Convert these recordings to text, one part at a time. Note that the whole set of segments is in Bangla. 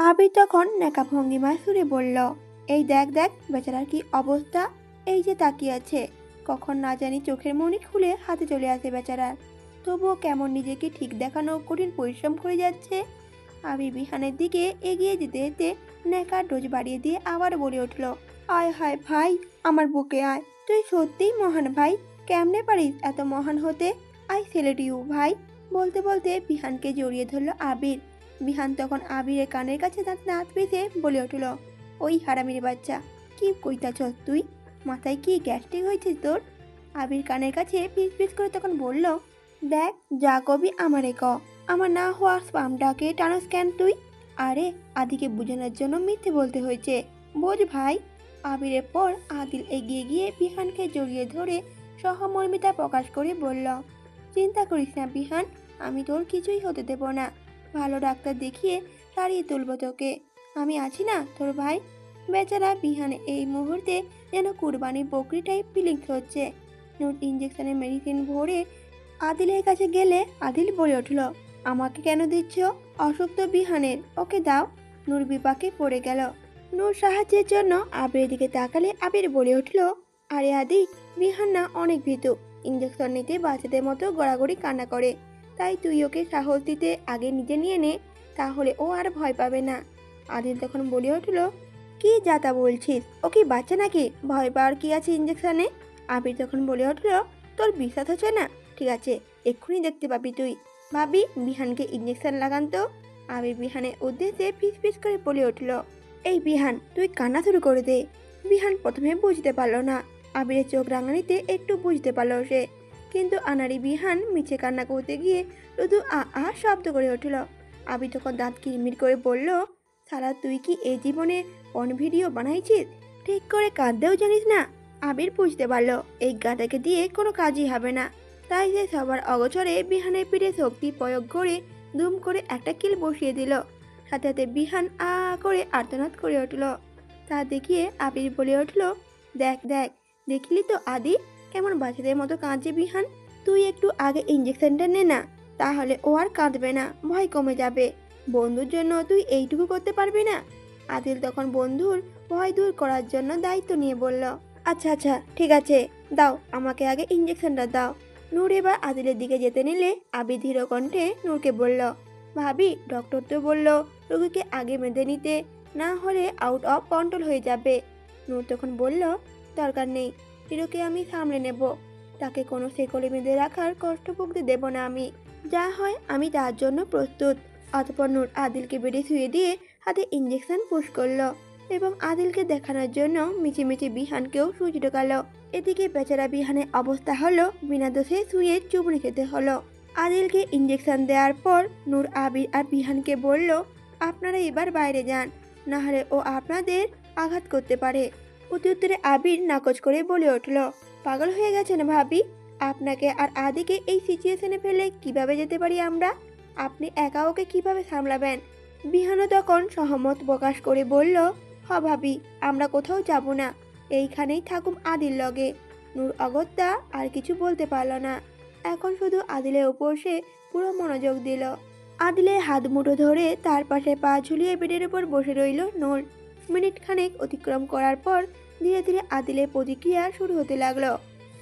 আবির তখন নেকা ভঙ্গিমায় সুরে বলল, এই দেখ দেখ বেচারার কি অবস্থা, এই যে তাকিয়ে আছে, কখন না জানি চোখের মনি খুলে হাতে চলে আসে বেচারার। তবুও কেমন নিজেকে ঠিক দেখানো কঠিন পরিশ্রম করে যাচ্ছে। আবির বিহানের দিকে এগিয়ে যেতে যেতে নেকার ডোজ বাড়িয়ে দিয়ে আবার বলে উঠল, আয় হায় ভাই, আমার বুকে আয়, তুই সত্যিই মহান ভাই, কেমনে পারিস এত মহান হতে, আই সেলেট ইউ ভাই। বলতে বলতে বিহানকে জড়িয়ে ধরল আবির। বিহান তখন আবিরের কানের কাছে তার দাঁত পেতে বলে উঠল, ওই হারামির বাচ্চা, কি কইতাছস তুই, মাথায় কি গ্যাস্ট্রিক হয়েছে তোর? আবির কানের কাছে পিস পিস করে তখন বলল, দেখ যা কবি আমারে ক, আমার না হওয়া স্পামটাকে টানস কেন তুই? আরে আদিকে বোঝানোর জন্য মিথ্যে বলতে হয়েছে, বোঝ ভাই। আবিরের পর আদিল এগিয়ে গিয়ে বিহানকে জড়িয়ে ধরে সহমর্মিতা প্রকাশ করে বলল, চিন্তা করিস না বিহান, আমি তোর কিছুই হতে দেব না, ভালো ডাক্তার দেখিয়ে সারিয়ে তুলব তোকে, আমি আছি না তোর ভাই। বেচারা বিহান এই মুহূর্তে যেন কুরবানি বকরি টাইপ ফিলিংস হচ্ছে। নূর ইঞ্জেকশনের মেডিসিন ভরে আদিলের কাছে গেলে আদিল বলে উঠল, আমাকে কেন দিচ্ছ, অসুখ তো বিহানের, ওকে দাও। নূর বিপাকে পড়ে গেল। নূর সাহায্যের জন্য আবিরের দিকে তাকালে আবির বলে উঠল, আরে আদি, বিহান না অনেক ভীতু, ইঞ্জেকশন নিতে বাচ্চাদের মতো গড়াগড়ি কান্না করে, তাই তুই ওকে সাহস দিতে আগে নিজে নিয়ে নে, তাহলে ও আর ভয় পাবে না। আদিল তখন বলে উঠল, কি যাতা বলছিস, ও কি বাচ্চা নাকি, ভয় পাওয়ার কি আছে ইঞ্জেকশনে? আবির তখন বলে উঠল, তোর বিশ্বাস হচ্ছে না, ঠিক আছে, এক্ষুনি দেখতে পাবি তুই। ভাবি বিহানকে ইঞ্জেকশন লাগান তো। আবির বিহানের উদ্দেশ্যে ফিস ফিস করে বলে উঠল, এই বিহান তুই কান্না শুরু করে দে। বিহান প্রথমে বুঝতে পারলো না, আবিরের চোখ রাঙানিতে একটু বুঝতে পারলো সে, কিন্তু আনারি বিহান মিছে কান্না করতে গিয়ে শুধু আ আ শব্দ করে উঠল। আবির তখন দাঁত কিরমির করে বলল, সারা তুই কি এই জীবনে পর্ন ভিডিও বানাইছিস, ঠিক করে কাঁদতেও জানিস না? আবির বুঝতে পারলো এই গাদাকে দিয়ে কোনো কাজই হবে না, তাই সে সবার অগোচরে বিহানের পিঠে শক্তি প্রয়োগ করে দুম করে একটা কিল বসিয়ে দিল। সাথে সাথে বিহান আ করে আর্তনাদ করে উঠল। তা দেখিয়ে আবির বলে উঠল, দেখ দেখ, দেখলি তো আদি, কেমন বাচ্চাদের মতো কাঁদছে বিহান, তুই একটু আগে ইঞ্জেকশনটা নে না, তাহলে ও আর কাঁদবে না, ভয় কমে যাবে। বন্ধুর জন্য তুই এইটুকু করতে পারবি না? আদিল তখন বন্ধুর ভয় দূর করার জন্য দায়িত্ব নিয়ে বলল, আচ্ছা আচ্ছা ঠিক আছে, দাও আমাকে আগে ইঞ্জেকশনটা দাও। নূর এবার আদিলের দিকে যেতে নিলে আবির ধীর কণ্ঠে নূরকে বলল, ভাবি ডক্টর তো বলল রোগীকে আগে বেঁধে নিতে, না হলে আউট অফ কন্ট্রোল হয়ে যাবে। নূর তখন বলল, দরকার নেই, হিরোকে আমি সামলে নেব, তাকে কোনো শেকলে বেঁধে রাখার কষ্ট ভুগতে দেব না আমি, যা হয় আমি তার জন্য প্রস্তুত। অতপর নূর আদিলকে বেডে শুয়ে দিয়ে হাতে ইঞ্জেকশন পুশ করলো এবং আদিলকে দেখানোর জন্য মিছিমিছি বিহানকেও সুচ ঢোকালো। এদিকে বেচারা বিহানের অবস্থা হলো বিনা দোষে শুয়ে চুবড়ি খেতে হলো। আদিলকে ইঞ্জেকশন দেওয়ার পর নূর আবির আর বিহানকে বলল, আপনারা এবার বাইরে যান, না হলে ও আপনাদের আঘাত করতে পারে। উত্তরে আবির নাকচ করে বলে উঠল, পাগল হয়ে গেছেন ভাবি, আপনাকে আর আদিকে এই সিচুয়েশনে ফেলে কিভাবে যেতে পারি আমরা? আপনি একা ওকে কিভাবে সামলাবেন? বিহানও তখন সহমত প্রকাশ করে বলল, হ ভাবি, আমরা কোথাও যাব না, এইখানেই থাকুম আদিল লগে। নূর অগত্যা আর কিছু বলতে পারল না, এখন শুধু আদিলের উপর সে পুরো মনোযোগ দিল। আদিলের হাত মুঠো ধরে তার পাশে পা ঝুলিয়ে বেডের উপর বসে রইল নূর। মিনিট খানেক অতিক্রম করার পর ধীরে ধীরে আদিলের প্রতিক্রিয়া শুরু হতে লাগলো।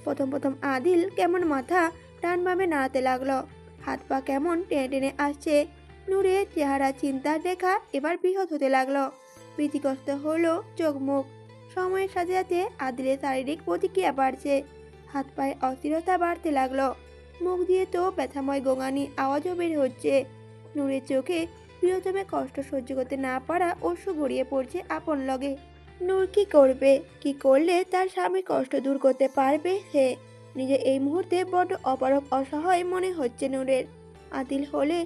প্রথম প্রথম আদিল কেমন মাথা ডান বামে নাড়াতে লাগলো, হাত পা কেমন টেনে টেনে আসছে। নূরের চেহারা চিন্তার রেখা এবার বৃহৎ হতে লাগলো, ভীতিগ্রস্ত হলো চোখ মুখ। সময়ের সাথে সাথে আদিলের শারীরিক প্রতিক্রিয়া বাড়ছে, হাত পায়ে অস্থিরতা বাড়তে লাগলো, মুখ দিয়ে তো ব্যথাময় গোঙানি আওয়াজও বের হচ্ছে। নূরের চোখে প্রিয়তমে কষ্ট সহ্য করতে না পারা অশ্রু গড়িয়ে পড়ছে আপন লগে। নূর কি করবে, কি করলে তার স্বামীর কষ্ট দূর করতে পারবে সে? নিজে এই মুহূর্তে বড় অপারক অসহায় মনে হচ্ছে নূরের। আদিল হলে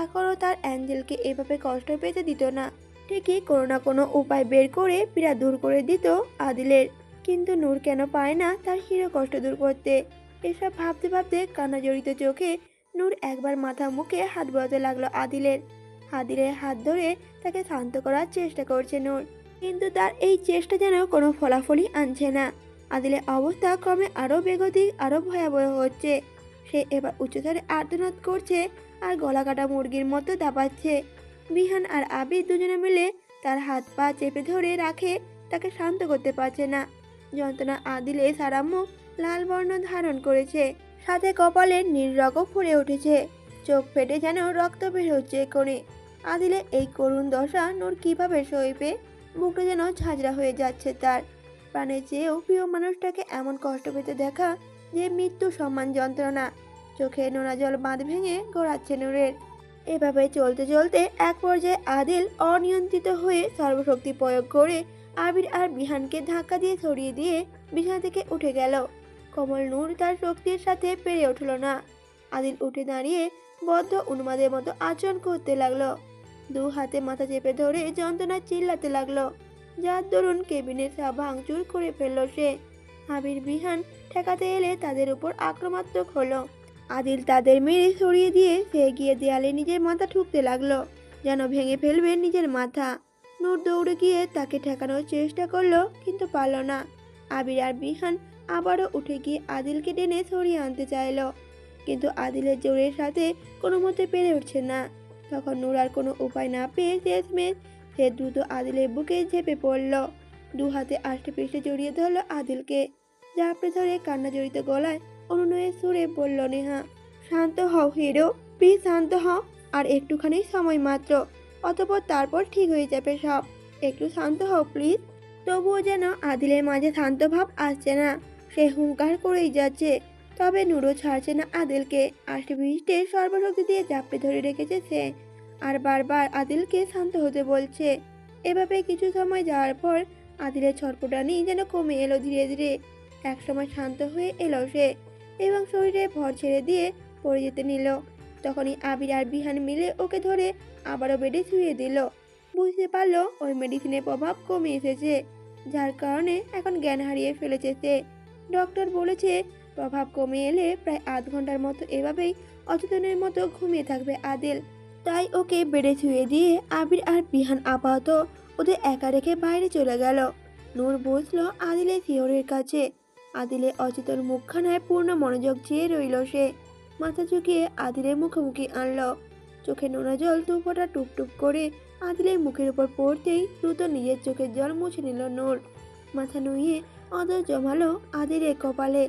এখনও তার অ্যাঞ্জেলকে এভাবে কষ্ট পেতে দিত না, ঠিকই কোনো না কোনো উপায় বের করে পীড়া দূর করে দিত আদিলের। কিন্তু নূর কেন পায় না তার হিরো কষ্ট দূর করতে? এসব ভাবতে ভাবতে কান্না জড়িত চোখে নূর একবার মাথা মুখে হাত বোলাতে লাগলো আদিলের। আদিলের হাত ধরে তাকে শান্ত করার চেষ্টা করছে নূর, কিন্তু তার এই চেষ্টা যেন কোনো ফলাফলই আনছে না। আদিলের অবস্থা ক্রমে আরো বেগতিক, আরো ভয়াবহ হচ্ছে। সে এবার উচ্চস্বরে আর্তনাদ করছে আর গলা কাটা মুরগির মতো দাপাচ্ছে। বিহান আর আবির দুজনে মিলে তার হাত পা চেপে ধরে রাখে, তাকে শান্ত করতে পারছে না। যন্ত্রণা আদিলে সারা মুখ লাল বর্ণ ধারণ করেছে, সাথে কপালে নীল রকম ফুলে উঠেছে, চোখ ফেটে যেন রক্ত বের হচ্ছে কোণে। আদিলে এই করুণ দশা নূর কিভাবে সইবে? বুকটা যেন ঝাঁঝরা হয়ে যাচ্ছে তার। প্রাণের চেয়েও প্রিয় মানুষটাকে এমন কষ্ট পেতে দেখা যে মৃত্যু সমান যন্ত্রণা। চোখে নোনা জল বাঁধ ভেঙে গড়াচ্ছে নূরের। এভাবে চলতে চলতে এক পর্যায়ে আদিল অনিয়ন্ত্রিত হয়ে সর্বশক্তি প্রয়োগ করে আবির আর বিহানকে ধাক্কা দিয়ে ছড়িয়ে দিয়ে বিছানা থেকে উঠে গেল। কমল নূর তার শক্তির সাথে পেরে উঠল না। আদিল উঠে দাঁড়িয়ে বদ্ধ উন্মাদের মতো আচরণ করতে লাগলো, দু হাতে মাথা চেপে ধরে যন্ত্রণা চিল্লাতে লাগলো, যার দরুন কেবিনের সব ভাঙচুর করে ফেলল সে। আবির বিহান ঠেকাতে এলে তাদের উপর আক্রমণাত্মক হলো। আদিল তাদের মেরে সরিয়ে দিয়ে সে গিয়ে দেয়ালে নিজের মাথা ঠুকতে লাগলো, যেন ভেঙে ফেলবে নিজের মাথা। নূর দৌড়ে গিয়ে তাকে ঠেকানোর চেষ্টা করলো, কিন্তু পারল না। আবির আর বিহান আবারও উঠে গিয়ে আদিলকে টেনে সরিয়ে আনতে চাইলো, কিন্তু আদিলের জোরের সাথে কোনো মতে পেরে উঠছে না। তখন নূর আর কোনো উপায় না পেয়ে শেষমেশ সে দ্রুত আদিলের বুকে ঝেঁপে পড়ল, দু হাতে আষ্টে পৃষ্ঠে জড়িয়ে ধরল আদিলকে। ঝাপড়ে ধরে কান্না জড়িত গলায় অনুনয়ের সুরে বলল নেহা, শান্ত হও হিরো, প্লিজ শান্ত হও, আর একটুখানি সময় মাত্র, অতঃপর তারপর ঠিক হয়ে যাবে সব, একটু শান্ত হও প্লিজ। তবুও যেন আদিলের মাঝে শান্ত ভাব আসছে না, সে হুঙ্কার করেই যাচ্ছে। তবে নুরো ছাড়ছে না আদিলকে, আষ্টে পৃষ্ঠে সর্বশক্তি দিয়ে চাপড়ে ধরে রেখেছে সে, আর বারবার আদিলকে শান্ত হতে বলছে। এভাবে কিছু সময় যাওয়ার পর আদিলের ছটফটানি যেন কমে এলো ধীরে ধীরে। একসময় শান্ত হয়ে এলো সে এবং শরীরে ভর ছেড়ে দিয়ে পড়ে যেতে নিল। তখনই আবির আর বিহান মিলে ওকে ধরে আবারও বেডে শুয়ে দিল। বুঝতে পারলো ওই মেডিসিনের প্রভাব কমে এসেছে, যার কারণে এখন জ্ঞান হারিয়ে ফেলেছে সে। ডক্টর বলেছে প্রভাব কমে এলে প্রায় আধ ঘন্টার মতো এভাবেই অচেতনের মতো ঘুমিয়ে থাকবে আদিল। তাই ওকে বেডে শুয়ে দিয়ে আবির আর বিহান আপাতত ওদের একা রেখে বাইরে চলে গেল। নূর বসলো আদিলের শিয়রের কাছে। আদিলের অচেতন মুখখানায় পূর্ণ মনোযোগ চেয়ে রইল সে। মাথা ঝুঁকিয়ে আদিলের মুখোমুখি আনলো, চোখে নোনা জল দু ফোঁটা টুপটুপ করে আদিলের মুখের উপর পড়তেই দ্রুত নিজের চোখের জল মুছে নিল নূর। মাথা নুইয়ে আদর জমালো আদিলের কপালে,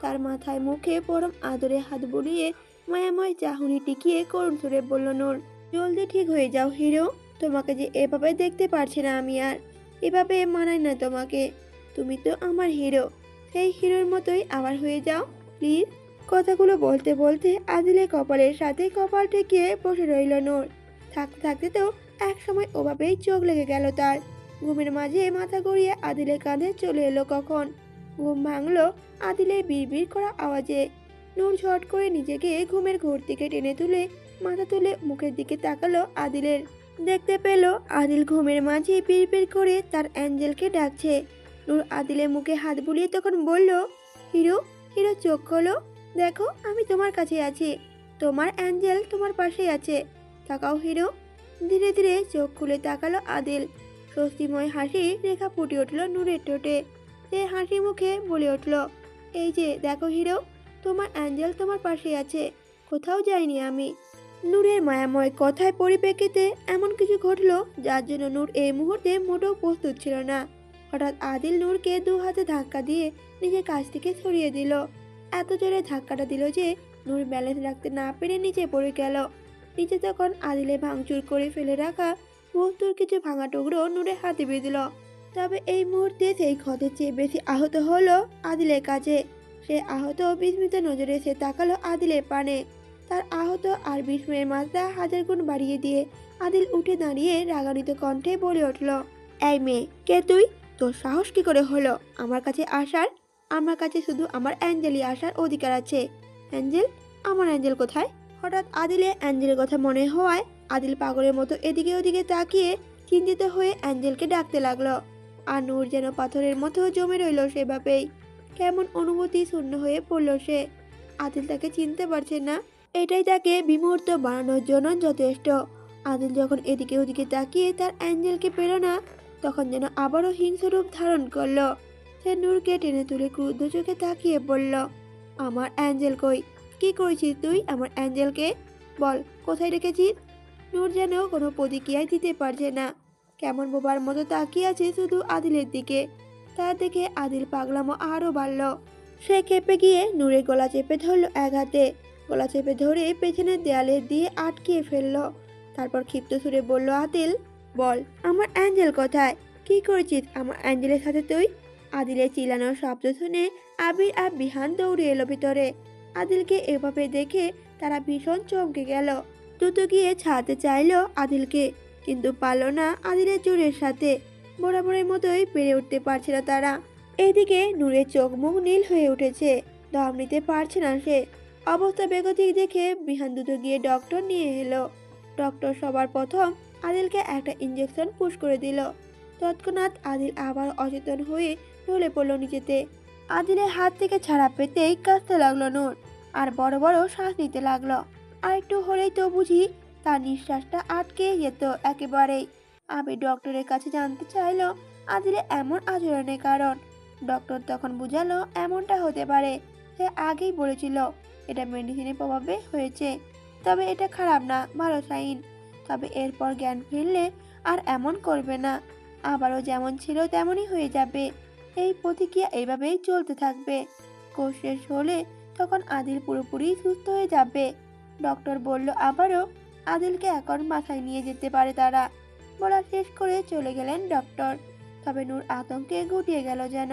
তার মাথায় মুখে পরম আদরে হাত বুলিয়ে মায়াময় চাহনি টিকিয়ে করুণ সুরে বলল নূর, জলদি ঠিক হয়ে যাও হিরো, তোমাকে যে এভাবে দেখতে পারছি না আমি আর, এভাবে মানায় না তোমাকে, তুমি তো আমার হিরো, সেই হিরোর মতোই আবার হয়ে যাও প্লিজ। কথাগুলো বলতে বলতে আদিলের কপালের সাথে কপাল ঠেকিয়ে বসে রইল নূর। থাকতে থাকতে তো এক সময় ওভাবেই চোখ লেগে গেল তার। ঘুমের মাঝে মাথা গড়িয়ে আদিলের কাঁধে চলে এলো কখন। ঘুম ভাঙলো আদিলের বিড়বিড় করা আওয়াজে। নূর ঝট করে নিজেকে ঘুমের ঘোর থেকে টেনে তুলে মাথা তুলে মুখের দিকে তাকালো আদিলের। দেখতে পেল আদিল ঘুমের মাঝে বিড়বিড় করে তার অ্যাঞ্জেলকে ডাকছে। নূর আদিলের মুখে হাত বুলিয়ে তখন বলল, হিরো, হিরো চোখ খোলো, দেখো আমি তোমার কাছে আছি, তোমার অ্যাঞ্জেল তোমার পাশেই আছে, তাকাও হিরো। ধীরে ধীরে চোখ খুলে তাকালো আদিল। স্বস্তিময় হাসি রেখা ফুটে উঠল নূরের ঠোঁটে। সে হাসি মুখে বলে উঠল, এই যে দেখো হিরো, তোমার অ্যাঞ্জেল তোমার পাশে আছে, কোথাও যাইনি আমি। নূরের মায়াময় কথায় পরিপ্রেক্ষিতে এমন কিছু ঘটলো যার জন্য নূর এই মুহূর্তে মোটেও প্রস্তুত ছিল না। হঠাৎ আদিল নূরকে দু হাতে ধাক্কা দিয়ে নিজের কাছ থেকে সরিয়ে দিল। এত জোরে ধাক্কাটা দিল যে নূর ব্যালেন্স রাখতে না পেরে নিচে পড়ে গেল। নিচে তখন আদিলে ভাঙচুর করে ফেলে রাখা বস্তুর কিছু ভাঙা টুকরো নূরের হাতে বিঁধল। তবে এই মুহূর্তে সেই ক্ষতের চেয়ে বেশি আহত হলো আদিলের কাছে। সে আহত বিস্মিত নজরে সে তাকালো আদিলের পানে। তার আহত আর বিস্ময়ের মাত্রা হাজার গুণ বাড়িয়ে দিয়ে আদিল উঠে দাঁড়িয়ে রাগান্বিত কণ্ঠে বলে উঠল, এই মেয়ে, কে তুই? তোর সাহস কি করে হলো আমার কাছে আসার? আমার কাছে শুধু আমার অ্যাঞ্জেলই আসার অধিকার আছে। অ্যাঞ্জেল? আমার অ্যাঞ্জেল কোথায়? হঠাৎ আদিলের অ্যাঞ্জেলের কথা মনে হওয়ায় আদিল পাগলের মতো এদিকে ওদিকে তাকিয়ে চিন্তিত হয়ে অ্যাঞ্জেলকে ডাকতে লাগলো। আর নূর যেন পাথরের মতো জমে রইল সেভাবেই। কেমন অনুভূতি শূন্য হয়ে পড়ল সে। আদিল তাকে চিনতে পারছে না, এটাই তাকে বিমূর্ত বানানোর জন্য যথেষ্ট। আদিল যখন এদিকে ওদিকে তাকিয়ে তার অ্যাঞ্জেলকে পেল না, তখন যেন আবারও হিংস্র রূপ ধারণ করলো। সে নূরকে টেনে তুলে ক্রুদ্ধ চোখে তাকিয়ে বলল, আমার অ্যাঞ্জেল কই? কি করেছিস তুই আমার অ্যাঞ্জেলকে? বল, কোথায় রেখেছিস? নূর যেন কোনো প্রতিক্রিয়াই দিতে পারছে না, কেমন বোবার মতো তাকিয়ে আছে শুধু আদিলের দিকে। তার দিকে আদিল পাগলামো আরও বাড়ল। সে খেপে গিয়ে নূরের গলা চেপে ধরল এক হাতে, গলা চেপে ধরে পেছনের দেয়ালে দিয়ে আটকিয়ে ফেলল। তারপর ক্ষিপ্ত সুরে বলল, আদিল বল, আমার অ্যাঞ্জেল কোথায়? কি করেছিস আমার অ্যাঞ্জেলের সাথে তুই? আদিলের চিল্লানোর শব্দ শুনে আবির আর বিহান দৌড়ে এলো ভিতরে। আদিলকে এভাবে দেখে তারা ভীষণ চমকে গেল। দ্রুত গিয়ে ছাড়তে চাইল আদিলকে, কিন্তু পারল না আদিলের জোরের সাথে। বরাবরের মতোই পেরে উঠতে পারছিল তারা। এইদিকে নূরের চোখ মুখ নীল হয়ে উঠেছে, দম নিতে পারছে না সে। অবস্থা বেগতিক দেখে বিহান দ্রুত গিয়ে ডক্টর নিয়ে এলো। ডক্টর সবার প্রথম আদিলকে একটা ইঞ্জেকশন পুশ করে দিল। তৎক্ষণাৎ আদিল আবার অচেতন হয়ে ঢলে পড়ল নিচেতে। আদিলের হাত থেকে ছাড়া পেতেই কাঁদতে লাগলো নূর, আর বড় বড় শ্বাস নিতে লাগলো। আর একটু হলেই তো বুঝি তার নিঃশ্বাসটা আটকে যেত একেবারেই। আমি ডক্টরের কাছে জানতে চাইলো আদিলের এমন আচরণের কারণ। ডক্টর তখন বুঝালো এমনটা হতে পারে, সে আগেই বলেছিল এটা মেডিসিনের প্রভাবে হয়েছে। তবে এটা খারাপ না, ভালো সাইন। তবে এরপর জ্ঞান ফিরলে আর এমন করবে না, আবারও যেমন ছিল তেমনই হয়ে যাবে। এই প্রতিক্রিয়া এইভাবেই চলতে থাকবে। কোর্স শেষ হলে তখন আদিল পুরোপুরি সুস্থ হয়ে যাবে। ডক্টর বলল আবারও আদিলকে এখন বাসায় নিয়ে যেতে পারে তারা। বলা শেষ করে চলে গেলেন ডক্টর। তবে নূর আতঙ্কে গুটিয়ে গেল যেন।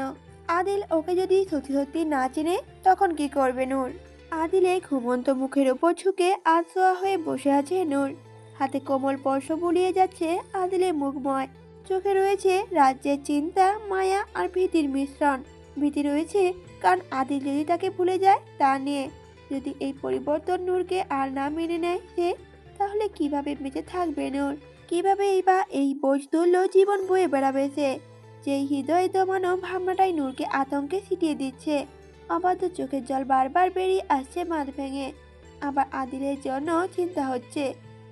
আদিল ওকে যদি সত্যি সত্যি না চেনে তখন কি করবে নূর? আদিলে ঘুমন্ত মুখের ওপর ঝুঁকে আধশোয়া হয়ে বসে আছে নূর। হাতে কোমল স্পর্শ বুলিয়ে যাচ্ছে আদিলের মুখময়। চোখে রয়েছে রাজ্যের চিন্তা, মায়া আর ভীতির মিশ্রণ। ভীতি রয়েছে কারণ আদিল যদি তাকে ভুলে যায় তা নিয়ে। যদি এই পরিবর্তন নূরকে আর না মেনে নেয় সে, তাহলে কিভাবে বেঁচে থাকবে নূর? কিভাবেই বা এই বোঝ তুল্য জীবন বয়ে বেড়াবে সে? যেই হৃদয় দমানো ভাবনাটাই নূরকে আতঙ্কে ছিটিয়ে দিচ্ছে। অবাধ্য চোখের জল বারবার বেরিয়ে আসছে বাঁধ ভেঙে। আবার আদিলের জন্য চিন্তা হচ্ছে,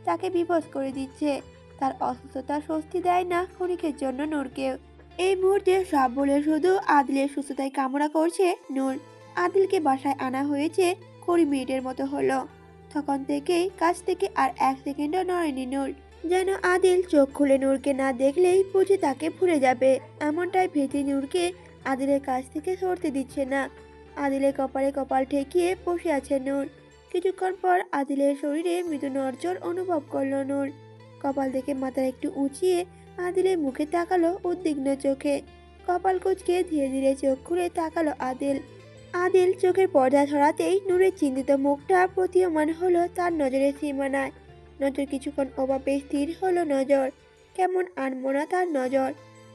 তাকে বিবশ করে দিচ্ছে। তার অসুস্থতা স্বস্তি দেয় না ক্ষণিকের জন্য নূরকেও। এই মুহূর্তে সব বলে শুধু আদিলের সুস্থতায় কামনা করছে নূর। আদিলকে বাসায় আনা হয়েছে 20 মিনিটের মতো হলো। তখন থেকেই কাছ থেকে আর 1 সেকেন্ডও নড়েনি নূর। যেন আদিল চোখ খুলে নূরকে না দেখলেই বুঝি তাকে ভুলে যাবে। এমনটাই ভীতি নূরকে আদিলের কাছ থেকে সরতে দিচ্ছে না। আদিলের কপালে কপাল ঠেকিয়ে বসে আছে নূর। কিছুক্ষণ পর আদিলের শরীরে মৃদু নড়চড় অনুভব করলো নূর। কপাল দেখে মাথা একটু উঁচিয়ে আদিলের মুখে তাকালো উদ্বিগ্ন চোখে। কপাল কুঁচকে ধীরে ধীরে চোখ খুলে তাকালো আদিল। আদিল চোখের পর্দা ছড়াতেই নূরের চিন্তিত মুখটা প্রতীয়মান হলো তার নজরের সীমানায়। নজর কিছুক্ষণ অভাবে স্থির হলো নজর। কেমন আনমনা তার নজর।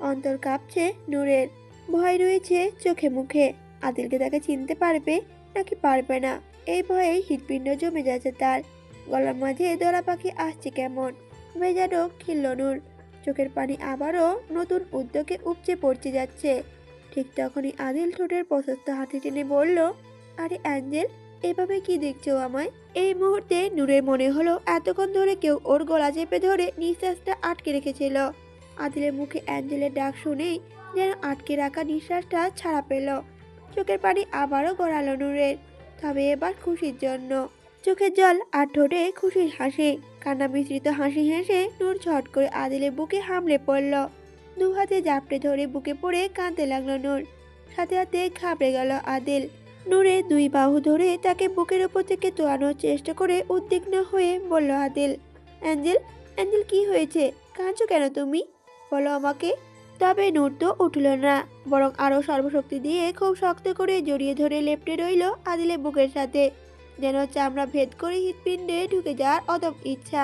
অন্তর কাঁপছে নূরের। ভয় রয়েছে চোখে মুখে। আদিলকে তাকে চিনতে পারবে নাকি পারবে না, এই ভয়েই হৃৎপিণ্ড জমে যাচ্ছে তার। গলার মাঝে দোলা পাখি আসছে কেমন। মেজাজও খিল্ল নূর। চোখের পানি আবারও নতুন উদ্যোগে উপচে পড়তে যাচ্ছে। ঠিক তখনই আদিল ঠোঁটের প্রশস্ত হাতে টেনে বলল, আরে অ্যাঞ্জেল, এভাবে কি দেখছো আমায়? এই মুহূর্তে নূরের মনে হলো এতক্ষণ ধরে কেউ ওর গলা চেপে ধরে নিঃশ্বাসটা আটকে রেখেছিল। আদিলের মুখে অ্যাঞ্জেলের ডাক শুনেই যেন আটকে রাখা নিঃশ্বাসটা ছাড়া পেল। চোখের পানি আবারও গড়ালো নূরের, তবে এবার খুশির জন্য। চোখের জল আর ঠোঁটে খুশির হাসি। কান্না মিশ্রিত হাসি হেসে নূর ঝট করে আদিলের বুকে হামলে পড়ল। দু হাতে জাপটে ধরে বুকে পড়ে কাঁদতে লাগলো নূর। সাথে সাথে ঘাবড়ে গেল আদিল। নূরের 2 বাহু ধরে তাকে বুকের উপর থেকে তোলানোর চেষ্টা করে উদ্বিগ্ন হয়ে বলল আদিল, অ্যাঞ্জেল, অ্যাঞ্জেল কি হয়েছে? কাঁদছো কেন তুমি? বলো আমাকে। তবে নূর তো উঠল না, বরং আরো সর্বশক্তি দিয়ে খুব শক্ত করে জড়িয়ে ধরে লেপ্টে রইল আদিলের বুকের সাথে, যেন চামড়া ভেদ করে হৃৎপিণ্ডে ঢুকে যাওয়ার অদম ইচ্ছা।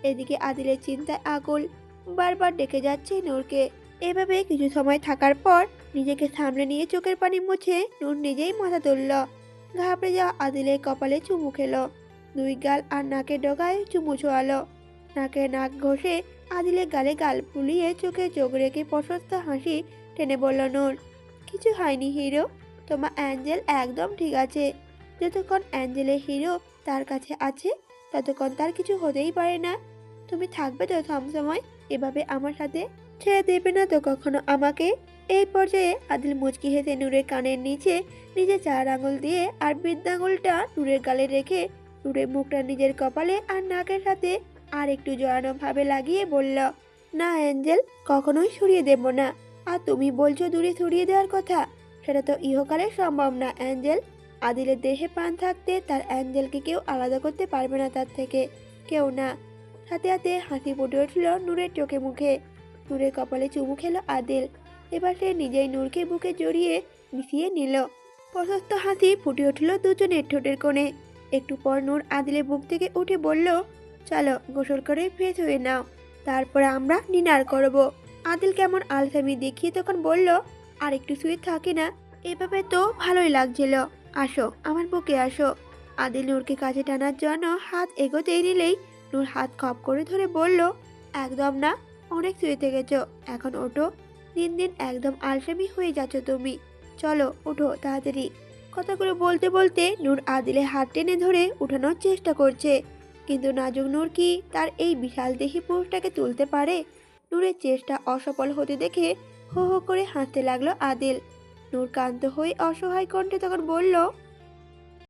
এদিকে আদিলের চিন্তায় আকুল, বারবার ডেকে যাচ্ছে নূরকে। এভাবে কিছু সময় থাকার পর নিজেকে সামলে নিয়ে চোখের পানি মুছে নূর নিজেই মাথা তুলল। ঘাবড়ে যাওয়া আদিলের কপালে চুমু খেলো। 2 গাল আর নাকের ডগায় চুমু ছোয়ালো। নাকে নাক ঘষে আদিলের গালে গাল ফুলিয়ে চোখে চোখ রেখে প্রশস্ত হাসি টেনে বলল নূর, কিছু হয়নি হিরো, তোমার অ্যাঞ্জেল একদম ঠিক আছে। যতক্ষণ অ্যাঞ্জেলের হিরো তার কাছে আছে ততক্ষণ তার কিছু হতেই পারে না। তুমি থাকবে তো সবসময় এভাবে আমার সাথে? ছেড়ে দেবে না তো কখনো আমাকে? এই পর্যায়ে আদিল মুচকি হেসে নূরের কানের নিচে নিজে 4 আঙুল দিয়ে আর বৃদ্ধাঙ্গুলটা নূরের গালে রেখে নূরের মুখটা নিজের কপালে আর নাকের সাথে আর একটু জড়ানো ভাবে লাগিয়ে বলল, না অ্যাঞ্জেল, কখনোই সরিয়ে দেব না। আর তুমি বলছো দূরে সরিয়ে দেওয়ার কথা, সেটা তো ইহকালে সম্ভব না অ্যাঞ্জেল। আদিলের দেহে প্রাণ থাকতে তার অ্যাঞ্জেলকে কেউ আলাদা করতে পারবে না তার থেকে, কেউ না। সাথে সাথে হাসি ফুটে উঠল নূরের চোখে মুখে। নূরের কপালে চুমু খেলো আদিল। এবার সে নিজেই নূরকে বুকে জড়িয়ে মিশিয়ে নিল। প্রশস্ত হাসি ফুটে উঠল দুজনের ঠোঁটের কোণে। একটু পর নূর আদিলের বুক থেকে উঠে বলল, চলো গোসল করে ফ্রেশ হয়ে নাও, তারপরে আমরা ডিনার করব। আদিল কেমন আলসামি দেখিয়ে তখন বলল, আর একটু শুয়ে থাকি না, এভাবে তো ভালোই লাগছিল, আসো আমার বুকে আসো। আদিল নূরকে কাছে টানার জন্য হাত এগোতেই নিলেই নূর হাত খপ করে ধরে বলল, একদম না, অনেক শুয়ে থেকেছ, এখন ওঠো। দিন দিন একদম আলসামি হয়ে যাচ্ছ তুমি, চলো ওঠো তাড়াতাড়ি। কথাগুলো বলতে বলতে নূর আদিলের হাত টেনে ধরে উঠানোর চেষ্টা করছে, কিন্তু নাজুক নূর কি তার এই বিশাল দেহি পুরুষটাকে তুলতে পারে? নূরের চেষ্টা অসফল হতে দেখে হো হো করে হাসতে লাগলো আদিল। নূর ক্লান্ত হয়ে অসহায় কণ্ঠে তখন বলল,